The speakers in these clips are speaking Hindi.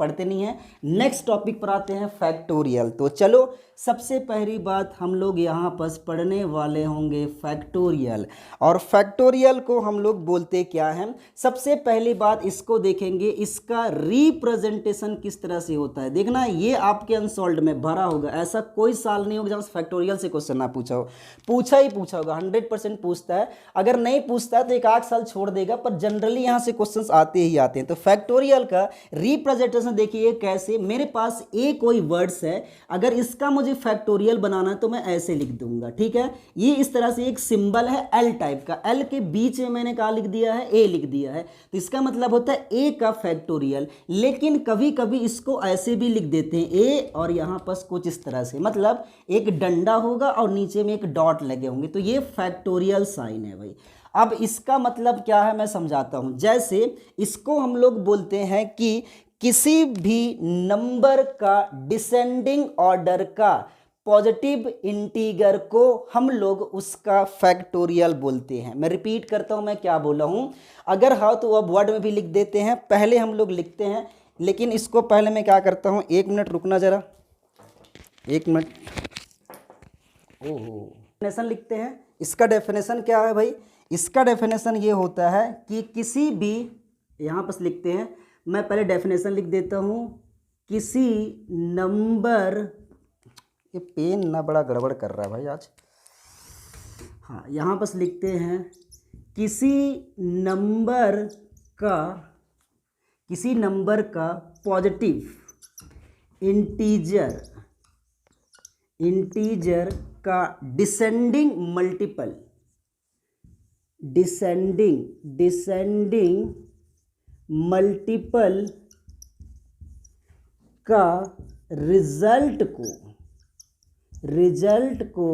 पढ़ते नहीं हैं। नेक्स्ट टॉपिक पर आते हैं फैक्टोरियल। तो चलो सबसे पहली बात हम लोग यहाँ पर पढ़ने वाले होंगे फैक्टोरियल। और फैक्टोरियल को हम लोग बोलते क्या हैं? सबसे पहली बात इसको देखेंगे, इसका रिप्रेजेंटेशन किस तरह से होता है। देखना ये आपके अनसॉल्व्ड में भरा होगा, ऐसा कोई साल नहीं होगा जब फैक्टोरियल से क्वेश्चन ना पूछा हो। पूछा ही पूछा होगा, 100% पूछता है। अगर नहीं पूछता है तो एक आध साल छोड़ देगा, पर जनरली यहाँ से क्वेश्चंस आते ही आते हैं। तो फैक्टोरियल का रिप्रेजेंटेशन देखिए कैसे। मेरे पास ए कोई वर्ड्स है, अगर इसका मुझे फैक्टोरियल बनाना है तो मैं ऐसे लिख दूंगा, ठीक है। ये इस तरह से एक सिंबल है एल टाइप का, एल के बीच में मैंने कहा लिख दिया है, ए लिख दिया है, तो इसका मतलब होता है ए का फैक्टोरियल। लेकिन कभी कभी इसको ऐसे भी लिख देते हैं, ए और यहाँ पर कुछ इस तरह से, मतलब एक डंडा होगा और नीचे में एक डॉट लगे होंगे, तो ये फैक्टोरियल साइन है भाई। अब इसका मतलब क्या है मैं समझाता हूं। जैसे इसको हम लोग बोलते हैं कि किसी भी नंबर का डिसेंडिंग ऑर्डर का पॉजिटिव इंटीगर को हम लोग उसका फैक्टोरियल बोलते हैं। मैं रिपीट करता हूं मैं क्या बोला हूं, अगर हाँ तो अब वर्ड में भी लिख देते हैं, पहले हम लोग लिखते हैं। लेकिन इसको पहले मैं क्या करता हूं, 1 मिनट रुकना जरा, 1 मिनट। ओहो, डेफिनेशन लिखते हैं। इसका डेफिनेशन क्या है भाई? इसका डेफिनेशन ये होता है कि किसी भी, यहाँ पर लिखते हैं, मैं पहले डेफिनेशन लिख देता हूँ, किसी नंबर, ये पेन ना बड़ा गड़बड़ कर रहा है भाई आज। हाँ, यहाँ पर लिखते हैं किसी नंबर का पॉजिटिव इंटीजर का डिसेंडिंग मल्टीपल का रिजल्ट को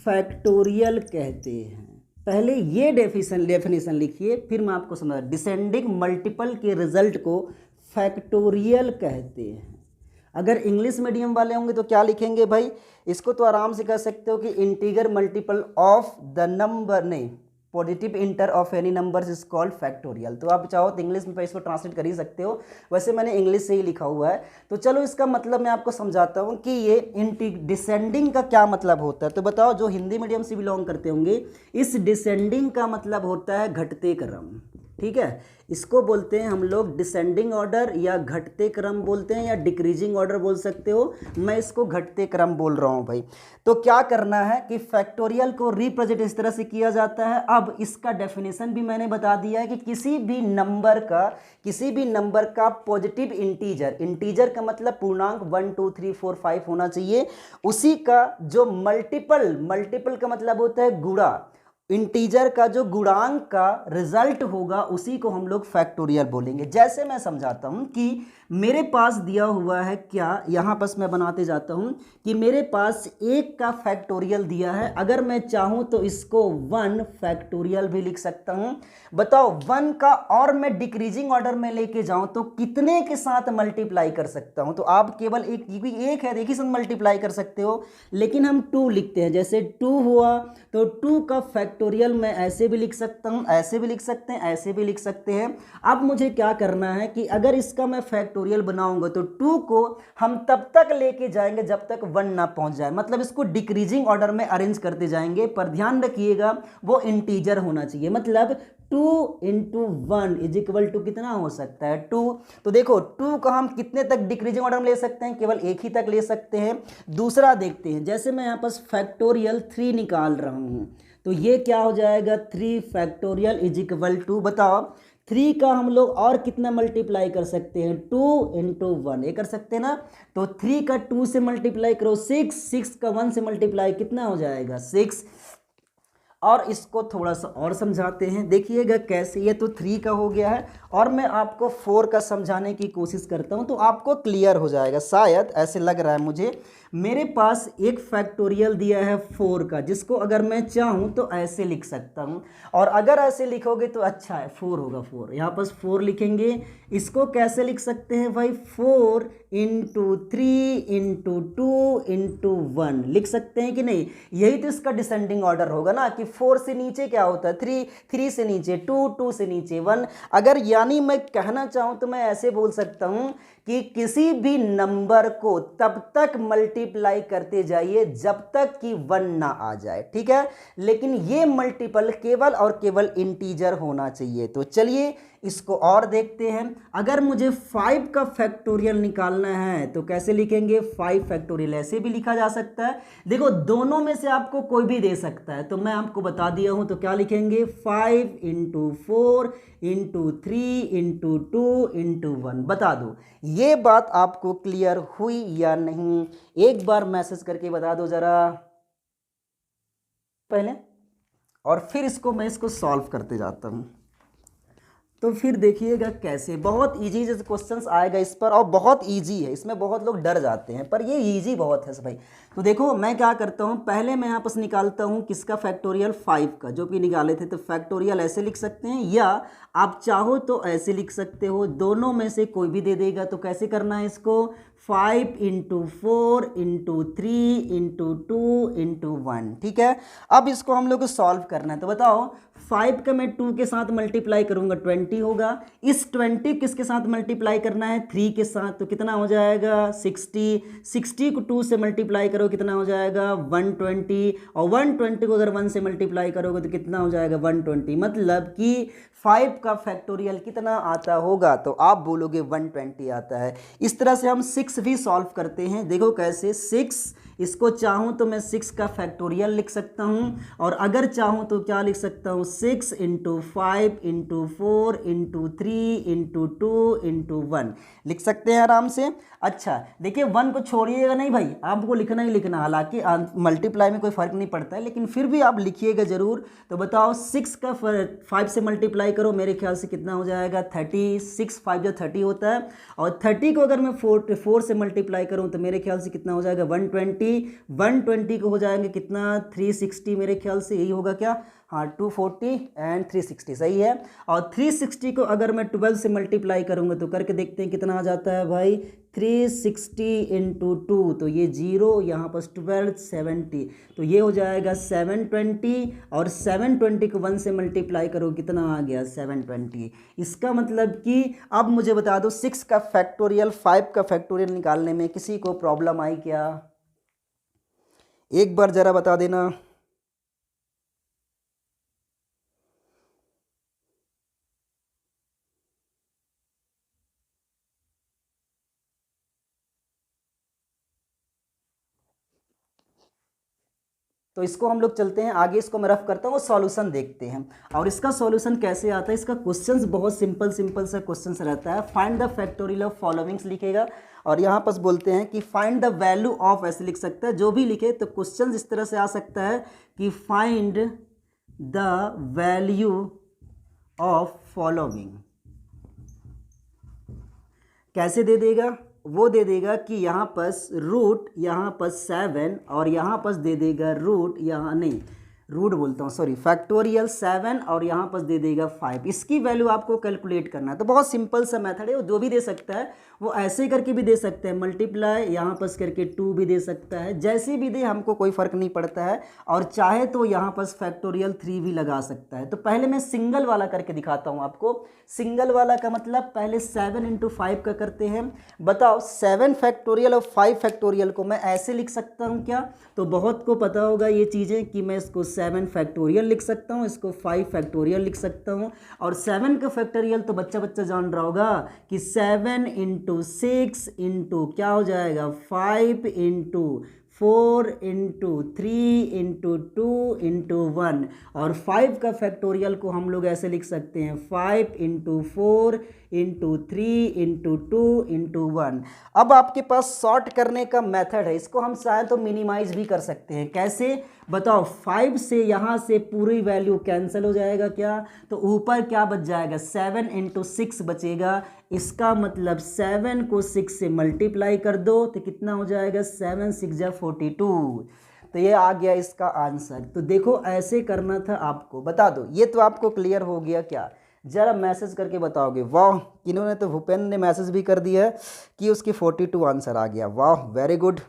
फैक्टोरियल कहते हैं। पहले ये डेफिनेशन लिखिए, फिर मैं आपको समझा। डिसेंडिंग मल्टीपल के रिजल्ट को फैक्टोरियल कहते हैं। अगर इंग्लिश मीडियम वाले होंगे तो क्या लिखेंगे भाई? इसको तो आराम से कह सकते हो कि integer multiple of the number, नहीं, positive integer of any numbers is called factorial. तो आप चाहो तो इंग्लिश में इसको ट्रांसलेट कर ही सकते हो, वैसे मैंने इंग्लिश से ही लिखा हुआ है। तो चलो इसका मतलब मैं आपको समझाता हूँ कि ये डिसेंडिंग का क्या मतलब होता है। तो बताओ, जो हिंदी मीडियम से बिलोंग करते होंगे, इस डिसेंडिंग का मतलब होता है घटते क्रम, ठीक है। इसको बोलते हैं हम लोग डिसेंडिंग ऑर्डर, या घटते क्रम बोलते हैं, या डिक्रीजिंग ऑर्डर बोल सकते हो। मैं इसको घटते क्रम बोल रहा हूं भाई। तो क्या करना है कि फैक्टोरियल को रिप्रेजेंट इस तरह से किया जाता है। अब इसका डेफिनेशन भी मैंने बता दिया है कि किसी भी नंबर का पॉजिटिव इंटीजर का मतलब पूर्णांक 1 2 3 4 5 होना चाहिए, उसी का जो मल्टीपल का मतलब होता है गुणा, इंटीजर का जो गुणांक का रिजल्ट होगा उसी को हम लोग फैक्टोरियल बोलेंगे। जैसे मैं समझाता हूं कि मेरे पास दिया हुआ है क्या, यहां पर मैं बनाते जाता हूं कि मेरे पास 1 का फैक्टोरियल दिया है। अगर मैं चाहूं तो इसको 1 फैक्टोरियल भी लिख सकता हूं। बताओ 1 का और मैं डिक्रीजिंग ऑर्डर में लेके जाऊं तो कितने के साथ मल्टीप्लाई कर सकता हूं? तो आप केवल एक है, देखिए साथ मल्टीप्लाई कर सकते हो, लेकिन हम 2 लिखते हैं। जैसे 2 हुआ तो 2 का फैक्टोरियल मैं ऐसे भी लिख सकता हूं, ऐसे भी लिख सकते हैं, ऐसे भी लिख सकते हैं। अब मुझे क्या करना है कि अगर इसका मैं फैक्टोरियल बनाऊंगा तो 2 को हम तब तक लेके जाएंगे जब तक 1 ना पहुंच जाए, मतलब इसको डिक्रीजिंग ऑर्डर में अरेंज करते जाएंगे। पर ध्यान रखिएगा वो इंटीजर होना चाहिए, मतलब 2 × 1 = कितना हो सकता है? 2। तो देखो 2 को हम कितने तक डिक्रीजिंग ऑर्डर में ले सकते हैं? केवल एक ही तक ले सकते हैं। दूसरा देखते हैं, जैसे मैं यहाँ पर फैक्टोरियल 3 निकाल रहा हूँ, तो ये क्या हो जाएगा? 3 फैक्टोरियल = बताओ 3 का हम लोग और कितना मल्टीप्लाई कर सकते हैं? 2 × 1, ये कर सकते हैं ना। तो 3 का 2 से मल्टीप्लाई करो 6 का 1 से मल्टीप्लाई कितना हो जाएगा? 6। और इसको थोड़ा सा और समझाते हैं, देखिएगा कैसे। ये तो 3 का हो गया है और मैं आपको 4 का समझाने की कोशिश करता हूं तो आपको क्लियर हो जाएगा, शायद ऐसे लग रहा है मुझे। मेरे पास एक फैक्टोरियल दिया है 4 का, जिसको अगर मैं चाहूं तो ऐसे लिख सकता हूं, और अगर ऐसे लिखोगे तो अच्छा है, 4 होगा। 4 यहाँ पर 4 लिखेंगे। इसको कैसे लिख सकते हैं भाई? 4 × 3 × 2 × 1 लिख सकते हैं कि नहीं? यही तो इसका डिसेंडिंग ऑर्डर होगा ना, कि 4 से नीचे क्या होता है 3, 3 से नीचे 2, 2 से नीचे 1। अगर यानी मैं कहना चाहूँ तो मैं ऐसे बोल सकता हूँ कि किसी भी नंबर को तब तक मल्टीप्लाई करते जाइए जब तक कि 1 ना आ जाए, ठीक है। लेकिन ये मल्टीपल केवल और केवल इंटीजर होना चाहिए। तो चलिए इसको और देखते हैं। अगर मुझे 5 का फैक्टोरियल निकालना है तो कैसे लिखेंगे, 5 फैक्टोरियल ऐसे भी लिखा जा सकता है। देखो दोनों में से आपको कोई भी दे सकता है, तो मैं आपको बता दिया हूं। तो क्या लिखेंगे 5 इंटू 4 इंटू 3 इंटू 2 इंटू 1। बता दो ये बात आपको क्लियर हुई या नहीं, एक बार मैसेज करके बता दो जरा पहले, और फिर इसको सॉल्व करते जाता हूं। तो फिर देखिएगा कैसे, बहुत इजी जैसे क्वेश्चंस आएगा इस पर, और बहुत इजी है, इसमें बहुत लोग डर जाते हैं पर ये इजी बहुत है भाई। तो देखो मैं क्या करता हूँ, पहले मैं यहाँ पर निकालता हूँ किसका फैक्टोरियल 5 का, जो कि निकाले थे। तो फैक्टोरियल ऐसे लिख सकते हैं या आप चाहो तो ऐसे लिख सकते हो, दोनों में से कोई भी दे देगा। तो कैसे करना है इसको, 5 इंटू 4 इंटू 3 इंटू 2 इंटू 1, ठीक है। अब इसको हम लोग को सॉल्व करना है। तो बताओ 5 का मैं 2 के साथ मल्टीप्लाई करूंगा 20 होगा। इस 20 किसके साथ मल्टीप्लाई करना है, 3 के साथ। तो कितना हो जाएगा 60, 60 को 2 से मल्टीप्लाई करो कितना हो जाएगा 120, और 120 को अगर 1 से मल्टीप्लाई करोगे तो कितना हो जाएगा 120। मतलब कि 5 का फैक्टोरियल कितना आता होगा, तो आप बोलोगे 120 आता है। इस तरह से हम 6 भी सॉल्व करते हैं। देखो कैसे, 6 इसको चाहूँ तो मैं 6 का फैक्टोरियल लिख सकता हूँ, और अगर चाहूँ तो क्या लिख सकता हूँ 6 into 5 into 4 into 3 into 2 into 1 लिख सकते हैं आराम से। अच्छा देखिए 1 को छोड़िएगा नहीं भाई, आपको लिखना ही लिखना, हालांकि मल्टीप्लाई में कोई फर्क नहीं पड़ता है, लेकिन फिर भी आप लिखिएगा जरूर। तो बताओ 6 का 5 से मल्टीप्लाई करो, मेरे ख्याल से कितना हो जाएगा 30, 6 5 जो 30 होता है, और 30 को अगर मैं 4 से मल्टीप्लाई करूँ तो मेरे ख्याल से कितना हो जाएगा 120, 120 को हो जाएंगे कितना 360, मेरे ख्याल से यही होगा क्या, हाँ 240 एंड 360 सही है। और 360 को अगर मैं 12 से मल्टीप्लाई करूँगा तो करके देखते हैं कितना आ जाता है भाई, 360 इंटू 2, तो ये 0 यहाँ पर 12 70, तो ये हो जाएगा 720, और 720 को 1 से मल्टीप्लाई करो कितना आ गया 720। इसका मतलब कि अब मुझे बता दो 6 का फैक्टोरियल 5 का फैक्टोरियल निकालने में किसी को प्रॉब्लम आई क्या, एक बार जरा बता देना। तो इसको हम लोग चलते हैं आगे, इसको मैं रफ करता हूँ, सॉल्यूशन देखते हैं। और इसका सॉल्यूशन कैसे आता है, इसका क्वेश्चंस बहुत सिंपल सा क्वेश्चंस रहता है। Find the factorial of followings लिखेगा, और यहाँ पर बोलते हैं कि फाइंड द वैल्यू ऑफ, ऐसे लिख सकता है जो भी लिखे। तो क्वेश्चन इस तरह से आ सकता है कि find the value of following, कैसे दे देगा, वो दे देगा कि यहाँ पर रूट, यहाँ पर 7, और यहाँ पर दे देगा रूट, यहाँ नहीं रूट बोलता हूँ सॉरी, फैक्टोरियल 7, और यहाँ पर दे देगा 5। इसकी वैल्यू आपको कैलकुलेट करना है। तो बहुत सिंपल सा मेथड है, वो जो भी दे सकता है, वो ऐसे करके भी दे सकते हैं, मल्टीप्लाई यहाँ पर करके 2 भी दे सकता है, जैसे भी दे हमको कोई फ़र्क नहीं पड़ता है। और चाहे तो यहाँ पर फैक्टोरियल 3 भी लगा सकता है। तो पहले मैं सिंगल वाला करके दिखाता हूँ आपको। सिंगल वाला का मतलब पहले 7 इंटू 5 का करते हैं। बताओ 7 फैक्टोरियल और 5 फैक्टोरियल को मैं ऐसे लिख सकता हूँ क्या, तो बहुत को पता होगा ये चीज़ें कि मैं इसको 7 फैक्टोरियल लिख सकता हूँ, इसको 5 फैक्टोरियल लिख सकता हूँ। और 7 का फैक्टोरियल तो बच्चा बच्चा जान रहा होगा कि 7 इंटू 6 इंटू क्या हो जाएगा 5 इंटू 4 इंटू 3 इंटू 2 इंटू 1। और 5 का फैक्टोरियल को हम लोग ऐसे लिख सकते हैं 5 इंटू 4 इंटू 3 इंटू 2 इंटू 1। अब आपके पास सॉर्ट करने का मेथड है, इसको हम चाहे तो मिनिमाइज भी कर सकते हैं। कैसे बताओ, 5 से यहाँ से पूरी वैल्यू कैंसिल हो जाएगा क्या, तो ऊपर क्या बच जाएगा 7 इंटू 6 बचेगा। इसका मतलब 7 को 6 से मल्टीप्लाई कर दो तो कितना हो जाएगा 7 6 जा 42। तो ये आ गया इसका आंसर। तो देखो ऐसे करना था आपको, बता दो ये तो आपको क्लियर हो गया क्या, जरा मैसेज करके बताओगे। वाह, इन्होंने तो भूपेंद्र ने मैसेज भी कर दिया है कि उसकी 42 आंसर आ गया। वाह वेरी गुड।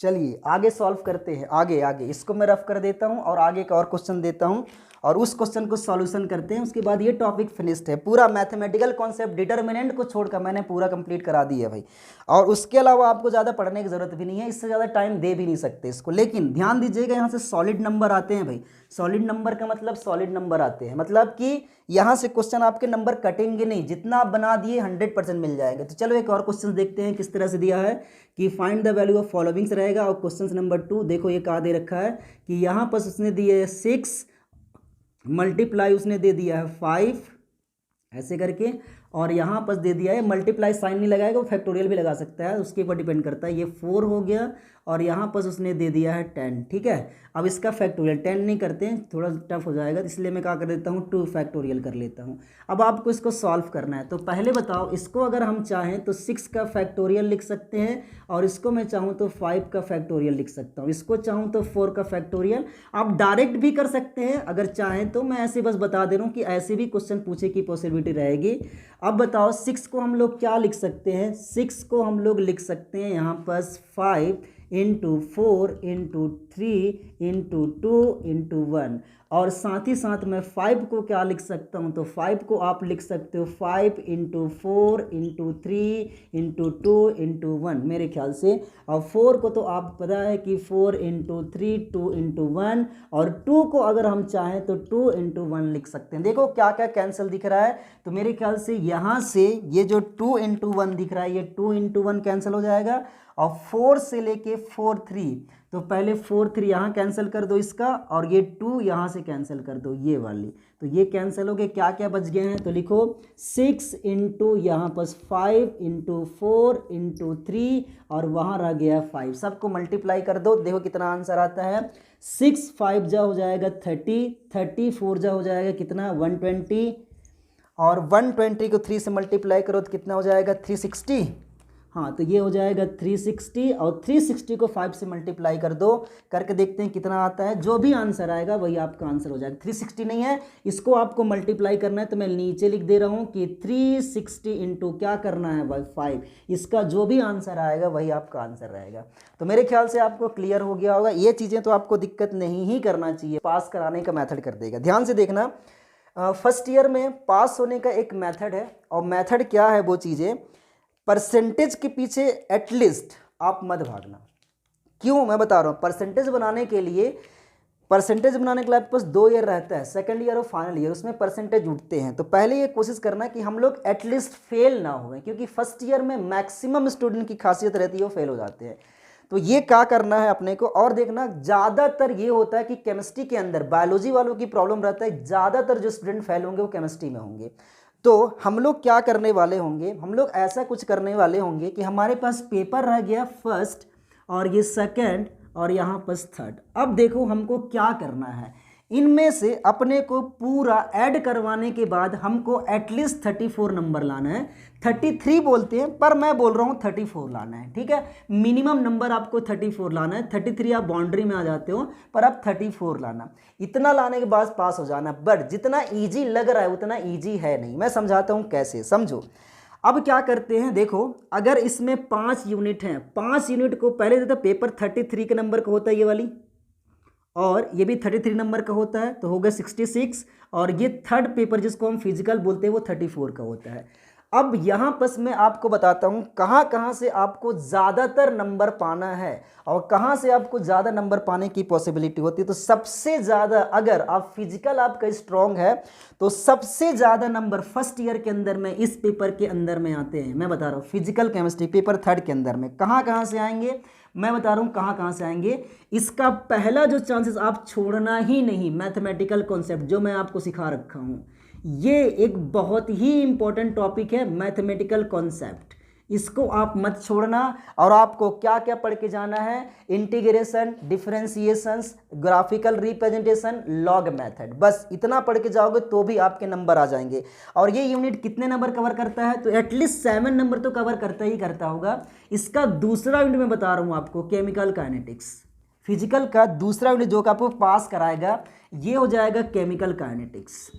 चलिए आगे सॉल्व करते हैं। आगे इसको मैं रफ कर देता हूँ और आगे का और क्वेश्चन देता हूँ और उस क्वेश्चन को सॉल्यूशन करते हैं। उसके बाद ये टॉपिक फिनिश्ड है। पूरा मैथमेटिकल कॉन्सेप्ट डिटर्मिनेंट को छोड़कर मैंने पूरा कंप्लीट करा दिया है भाई। और उसके अलावा आपको ज़्यादा पढ़ने की ज़रूरत भी नहीं है, इससे ज़्यादा टाइम दे भी नहीं सकते इसको। लेकिन ध्यान दीजिएगा, यहाँ से सॉलिड नंबर आते हैं भाई। सॉलिड नंबर का मतलब सॉलिड नंबर आते हैं, मतलब कि यहाँ से क्वेश्चन आपके नंबर कटेंगे नहीं, जितना आप बना दिए 100% मिल जाएगा। तो चलो एक और क्वेश्चन देखते हैं किस तरह से दिया है कि find the value of followings रहेगा। और क्वेश्चन नंबर 2 देखो ये कहा दे रखा है कि यहाँ पर उसने दिए है 6 मल्टीप्लाई उसने दे दिया है 5 ऐसे करके, और यहाँ पर दे दिया है मल्टीप्लाई साइन नहीं लगाएगा, वो फैक्टोरियल भी लगा सकता है, उसके ऊपर डिपेंड करता है। ये 4 हो गया और यहाँ पर उसने दे दिया है 10। ठीक है, अब इसका फैक्टोरियल 10 नहीं करते हैं, थोड़ा टफ हो जाएगा, इसलिए मैं क्या कर देता हूँ 2 फैक्टोरियल कर लेता हूँ। अब आपको इसको सॉल्व करना है। तो पहले बताओ, इसको अगर हम चाहें तो 6 का फैक्टोरियल लिख सकते हैं, और इसको मैं चाहूँ तो 5 का फैक्टोरियल लिख सकता हूँ, इसको चाहूँ तो 4 का फैक्टोरियल। आप डायरेक्ट भी कर सकते हैं अगर चाहें तो, मैं ऐसे बस बता दे रहा हूँ कि ऐसे भी क्वेश्चन पूछे की पॉसिबिलिटी रहेगी। अब बताओ 6 को हम लोग क्या लिख सकते हैं? 6 को हम लोग लिख सकते हैं यहाँ पर 5 इंटू 4 इंटू 3 इंटू 2 इंटू 1, और साथ ही साथ मैं 5 को क्या लिख सकता हूँ? तो 5 को आप लिख सकते हो 5 इंटू 4 इंटू 3 इंटू 2 इंटू 1 मेरे ख्याल से। और 4 को तो आप पता है कि 4 इंटू 3 2 इंटू 1, और 2 को अगर हम चाहें तो 2 इंटू 1 लिख सकते हैं। देखो क्या क्या कैंसिल दिख रहा है, तो मेरे ख्याल से यहाँ से ये जो 2 इंटू 1 दिख रहा है, ये 2 इंटू 1 कैंसिल हो जाएगा, और 4 से लेके 4 3, तो पहले 4 3 यहाँ कैंसिल कर दो इसका, और ये 2 यहाँ से कैंसिल कर दो ये वाली, तो ये कैंसिल हो गए। क्या क्या बच गए हैं? तो लिखो 6 इंटू यहाँ पर 5 इंटू 4 इंटू 3, और वहाँ रह गया 5। सबको मल्टीप्लाई कर दो, देखो कितना आंसर आता है। 6 5 जा हो जाएगा 30, 30 4 जा हो जाएगा कितना 120, और 120 को 3 से मल्टीप्लाई करो तो कितना हो जाएगा 360। हाँ, तो ये हो जाएगा 360, और 360 को 5 से मल्टीप्लाई कर दो, करके देखते हैं कितना आता है। जो भी आंसर आएगा वही आपका आंसर हो जाएगा। 360 नहीं है, इसको आपको मल्टीप्लाई करना है, तो मैं नीचे लिख दे रहा हूँ कि 360 इंटू क्या करना है भाई 5, इसका जो भी आंसर आएगा वही आपका आंसर रहेगा। तो मेरे ख्याल से आपको क्लियर हो गया होगा। ये चीज़ें तो आपको दिक्कत नहीं ही करना चाहिए, पास कराने का मैथड कर देगा। ध्यान से देखना, फर्स्ट ईयर में पास होने का एक मैथड है, और मैथड क्या है वो चीज़ें, परसेंटेज के पीछे एटलीस्ट आप मत भागना। क्यों मैं बता रहा हूँ, परसेंटेज बनाने के लिए आपके पास 2 ईयर रहता है, सेकंड ईयर और फाइनल ईयर, उसमें परसेंटेज उठते हैं। तो पहले ये कोशिश करना कि हम लोग एटलीस्ट फेल ना हुए, क्योंकि फर्स्ट ईयर में मैक्सिमम स्टूडेंट की खासियत रहती है वो फेल हो जाते हैं। तो ये क्या करना है अपने को, और देखना ज़्यादातर ये होता है कि केमिस्ट्री के अंदर बायोलॉजी वालों की प्रॉब्लम रहता है, ज़्यादातर जो स्टूडेंट फेल होंगे वो केमिस्ट्री में होंगे। तो हम लोग क्या करने वाले होंगे, हम लोग ऐसा कुछ करने वाले होंगे कि हमारे पास पेपर रह गया फर्स्ट, और ये सेकंड, और यहाँ पर थर्ड। अब देखो हमको क्या करना है, इनमें से अपने को पूरा ऐड करवाने के बाद हमको एटलीस्ट 34 नंबर लाना है। 33 बोलते हैं पर मैं बोल रहा हूँ 34 लाना है, ठीक है। मिनिमम नंबर आपको 34 लाना है, 33 आप बाउंड्री में आ जाते हो, पर आप 34 लाना। इतना लाने के बाद पास हो जाना। बट जितना ईजी लग रहा है उतना ईजी है नहीं, मैं समझाता हूँ कैसे, समझो। अब क्या करते हैं, देखो अगर इसमें 5 यूनिट हैं, 5 यूनिट को पहले देता पेपर 33 के नंबर का होता है ये वाली, और ये भी 33 नंबर का होता है, तो हो गया 66, और ये थर्ड पेपर जिसको हम फिजिकल बोलते हैं वो 34 का होता है। अब यहाँ पर मैं आपको बताता हूँ कहाँ कहाँ से आपको ज़्यादातर नंबर पाना है और कहाँ से आपको ज़्यादा नंबर पाने की पॉसिबिलिटी होती है। तो सबसे ज़्यादा अगर आप फिजिकल आपका स्ट्रॉन्ग है तो सबसे ज़्यादा नंबर फर्स्ट ईयर के अंदर में इस पेपर के अंदर में आते हैं। मैं बता रहा हूँ फिजिकल केमिस्ट्री पेपर थर्ड के अंदर में कहाँ कहाँ से आएंगे, मैं बता रहा हूँ कहाँ कहाँ से आएंगे। इसका पहला जो चांसेस आप छोड़ना ही नहीं, मैथमेटिकल कॉन्सेप्ट जो मैं आपको सिखा रखा हूँ, ये एक बहुत ही इंपॉर्टेंट टॉपिक है मैथमेटिकल कॉन्सेप्ट, इसको आप मत छोड़ना। और आपको क्या क्या पढ़ के जाना है, integration, differentiations, graphical representation, log method, बस इतना पढ़ के जाओगे तो भी आपके नंबर आ जाएंगे। और ये यूनिट कितने नंबर कवर करता है, तो एटलीस्ट 7 नंबर तो कवर करता ही करता होगा। इसका दूसरा यूनिट मैं बता रहा हूँ आपको, केमिकल काइनेटिक्स। फिजिकल का दूसरा यूनिट जो आपको पास कराएगा ये हो जाएगा केमिकल काइनेटिक्स।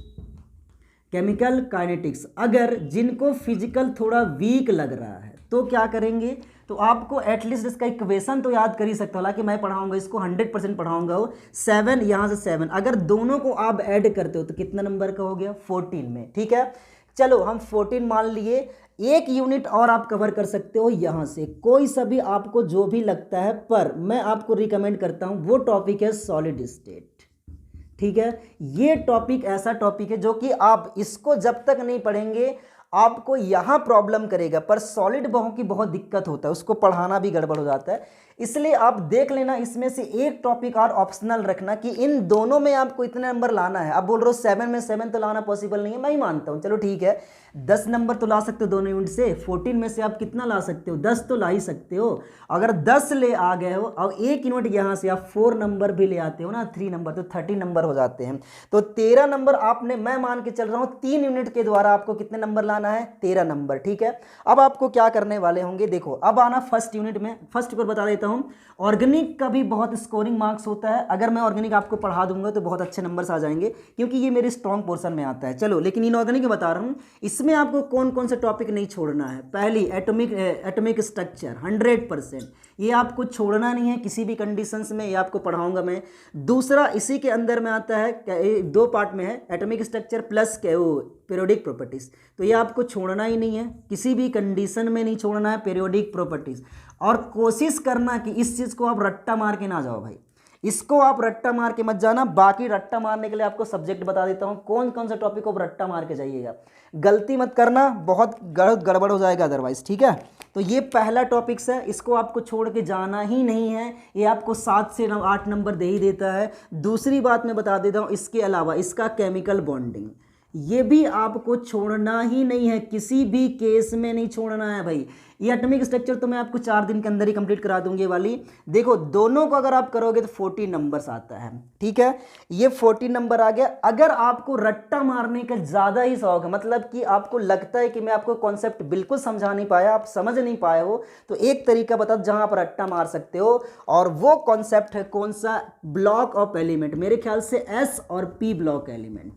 केमिकल काइनेटिक्स अगर जिनको फिजिकल थोड़ा वीक लग रहा है तो क्या करेंगे, तो आपको एटलीस्ट इसका इक्वेशन तो याद कर ही सकते हो। हालांकि मैं पढ़ाऊंगा इसको 100% पढ़ाऊंगा। वो 7 यहाँ से 7, अगर दोनों को आप ऐड करते हो तो कितना नंबर का हो गया 14 में। ठीक है, चलो हम 14 मान लिए। एक यूनिट और आप कवर कर सकते हो यहाँ से, कोई सा भी आपको जो भी लगता है, पर मैं आपको रिकमेंड करता हूँ वो टॉपिक है सॉलिड स्टेट। ठीक है, ये टॉपिक ऐसा टॉपिक है जो कि आप इसको जब तक नहीं पढ़ेंगे आपको यहां प्रॉब्लम करेगा, पर सॉलिड बहु की बहुत दिक्कत होता है, उसको पढ़ाना भी गड़बड़ हो जाता है। इसलिए आप देख लेना इसमें से एक टॉपिक और ऑप्शनल रखना कि इन दोनों में आपको इतने नंबर लाना है। आप बोल रहे हो 7 में 7 तो लाना पॉसिबल नहीं है, मैं ही मानता हूं, चलो ठीक है 10 नंबर तो ला सकते हो दोनों यूनिट से। 14 में से आप कितना ला सकते हो, 10 तो ला ही सकते हो। अगर 10 ले आ गए हो और एक यूनिट यहाँ से आप 4 नंबर भी ले आते हो ना, 3 नंबर, तो 30 नंबर हो जाते हैं। तो 13 नंबर आपने, मैं मान के चल रहा हूँ 3 यूनिट के द्वारा आपको कितने नंबर लाना है, 13 नंबर। ठीक है, अब आपको क्या करने वाले होंगे, देखो अब आना फर्स्ट यूनिट में। फर्स्ट को बता देता हूँ, ऑर्गेनिक का भी बहुत स्कोरिंग मार्क्स होता है। अगर मैं ऑर्गेनिक आपको पढ़ा दूंगा तो बहुत अच्छे नंबर्स आ जाएंगे, क्योंकि ये मेरे स्ट्रॉन्ग पोर्शन में आता है। चलो, लेकिन इनऑर्गेनिक बता रहा हूँ, इसमें आपको कौन कौन से टॉपिक नहीं छोड़ना है। पहली एटॉमिक स्ट्रक्चर 100%, ये आपको छोड़ना नहीं है किसी भी कंडीशंस में, ये आपको पढ़ाऊंगा मैं। दूसरा इसी के अंदर में आता है, 2 पार्ट में है, atomic structure plus periodic properties, तो ये आपको छोड़ना ही नहीं है, किसी भी कंडीशन में नहीं छोड़ना है पीरियोडिक प्रॉपर्टीज। और कोशिश करना कि इस चीज़ को आप रट्टा मार के ना जाओ भाई, इसको आप रट्टा मार के मत जाना। बाकी रट्टा मारने के लिए आपको सब्जेक्ट बता देता हूँ कौन कौन से टॉपिक को आप रट्टा मार के जाइएगा, गलती मत करना, बहुत गड़बड़ हो जाएगा अदरवाइज। ठीक है, तो ये पहला टॉपिक्स है, इसको आपको छोड़ के जाना ही नहीं है, ये आपको 7 से 8 नंबर दे ही देता है। दूसरी बात मैं बता देता हूँ, इसके अलावा इसका केमिकल बॉन्डिंग, ये भी आपको छोड़ना ही नहीं है, किसी भी केस में नहीं छोड़ना है भाई। ये एटॉमिक स्ट्रक्चर तो मैं आपको 4 दिन के अंदर ही कंप्लीट करा दूंगी वाली। देखो दोनों को अगर आप करोगे तो 40 नंबर्स आता है। ठीक है, ये 40 नंबर आ गया। अगर आपको रट्टा मारने का ज़्यादा ही शौक है, मतलब कि आपको लगता है कि मैं आपको कॉन्सेप्ट बिल्कुल समझा नहीं पाया, आप समझ नहीं पाए हो, तो एक तरीका बता जहां आप रट्टा मार सकते हो, और वो कॉन्सेप्ट है कौन सा, ब्लॉक ऑफ एलिमेंट। मेरे ख्याल से एस और पी ब्लॉक एलिमेंट,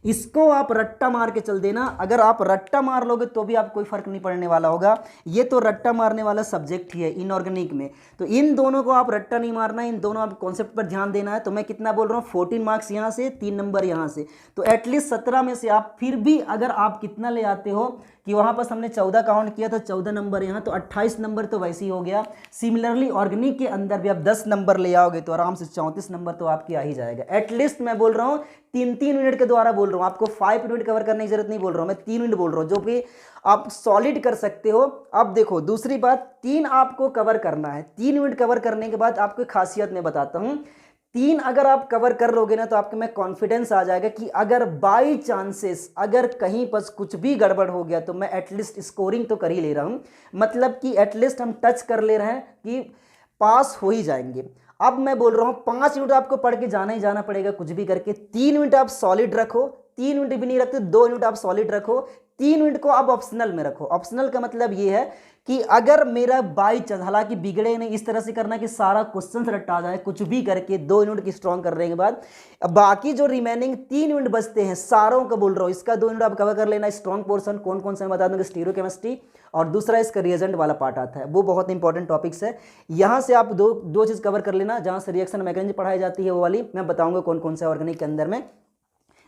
इसको आप रट्टा मार के चल देना। अगर आप रट्टा मार लोगे तो भी आप कोई फर्क नहीं पड़ने वाला होगा, ये तो रट्टा मारने वाला सब्जेक्ट ही है इनऑर्गेनिक में। तो इन दोनों को आप रट्टा नहीं मारना है, इन दोनों आप कॉन्सेप्ट पर ध्यान देना है। तो मैं कितना बोल रहा हूँ, 14 मार्क्स यहाँ से, 3 नंबर यहाँ से, तो एटलीस्ट 17 में से आप फिर भी अगर आप कितना ले आते हो कि वहाँ पर हमने 14 काउंट किया तो 14 नंबर यहाँ, तो 28 नंबर तो वैसे ही हो गया। सिमिलरली ऑर्गेनिक के अंदर भी आप 10 नंबर ले आओगे तो आराम से 34 नंबर तो आपकी आ ही जाएगा। एटलीस्ट मैं बोल रहा हूँ 3-3 मिनट के द्वारा बोल रहा हूँ, आपको 5 मिनट कवर करने की जरूरत नहीं बोल रहा हूँ, मैं 3 मिनट बोल रहा हूँ, जो कि आप सॉलिड कर सकते हो। अब देखो दूसरी बात, 3 आपको कवर करना है। 3 मिनट कवर करने के बाद आपको खासियत मैं बताता हूँ, 3 अगर आप कवर कर लोगे ना तो आपके में कॉन्फिडेंस आ जाएगा कि अगर बाई चांसेस अगर कहीं पर कुछ भी गड़बड़ हो गया तो मैं एटलीस्ट स्कोरिंग तो कर ही ले रहा हूँ, मतलब कि एटलीस्ट हम टच कर ले रहे हैं कि पास हो ही जाएंगे। अब मैं बोल रहा हूँ 5 मिनट आपको पढ़ के जाना ही जाना पड़ेगा कुछ भी करके। 3 मिनट आप सॉलिड रखो, 3 मिनट भी नहीं रखते 2 मिनट आप सॉलिड रखो, 3 मिनट को आप ऑप्शनल में रखो। ऑप्शनल का मतलब ये है कि अगर मेरा बाई चांस, हालांकि बिगड़े नहीं, इस तरह से करना कि सारा क्वेश्चन रट्टा जाए, कुछ भी करके 2 यूनिट की स्ट्रॉन्ग करने के बाद बाकी जो रिमेनिंग 3 यूनिट बचते हैं सारों का बोल रहा हूँ, इसका 2 यूनिट आप कवर कर लेना। स्ट्रॉन्ग पोर्शन कौन कौन सा मैं बता दूंगा, स्टीरियोकेमिस्ट्री और दूसरा इसका रिएजेंट वाला पार्ट आता है, वो बहुत इंपॉर्टेंट टॉपिक्स है। यहाँ से आप दो चीज़ कवर कर लेना, जहाँ से रिएक्शन मैकेनिज्म पढ़ाई जाती है वो वाली मैं बताऊंगा कौन कौन सा ऑर्गेनिक के अंदर में।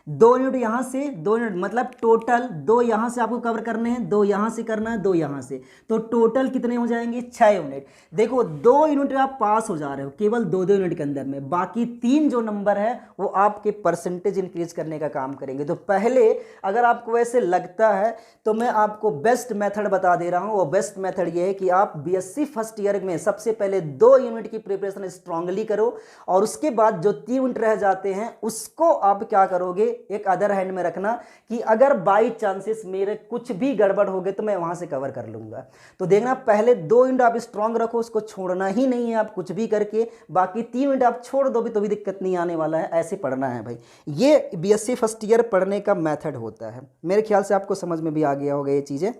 2 यूनिट यहाँ से, 2 यूनिट मतलब टोटल 2 यहाँ से आपको कवर करने हैं, 2 यहाँ से करना है, 2 यहाँ से, तो टोटल कितने हो जाएंगे 6 यूनिट। देखो 2 यूनिट आप पास हो जा रहे हो केवल 2-2 यूनिट के अंदर में, बाकी 3 जो नंबर है वो आपके परसेंटेज इंक्रीज करने का काम करेंगे। तो पहले अगर आपको ऐसे लगता है तो मैं आपको बेस्ट मेथड बता दे रहा हूँ। वो बेस्ट मेथड ये है कि आप बीएससी फर्स्ट ईयर में सबसे पहले 2 यूनिट की प्रिपरेशन स्ट्रांगली करो, और उसके बाद जो 3 यूनिट रह जाते हैं उसको आप क्या करोगे, एक अदर हैंड में रखना कि अगर बाई चांसेस मेरे कुछ भी गड़बड़ हो गए तो मैं वहां से कवर कर लूंगा। तो देखना पहले 2 यूनिट आप स्ट्रांग रखो, उसको छोड़ना ही नहीं है आप कुछ भी करके, बाकी 3 यूनिट आप छोड़ दो भी तो भी दिक्कत नहीं आने वाला है। ऐसे पढ़ना है भाई, ये बीएससी फर्स्ट ईयर पढ़ने का मेथड होता है। मेरे ख्याल से आपको समझ में भी आ गया होगा ये चीजें।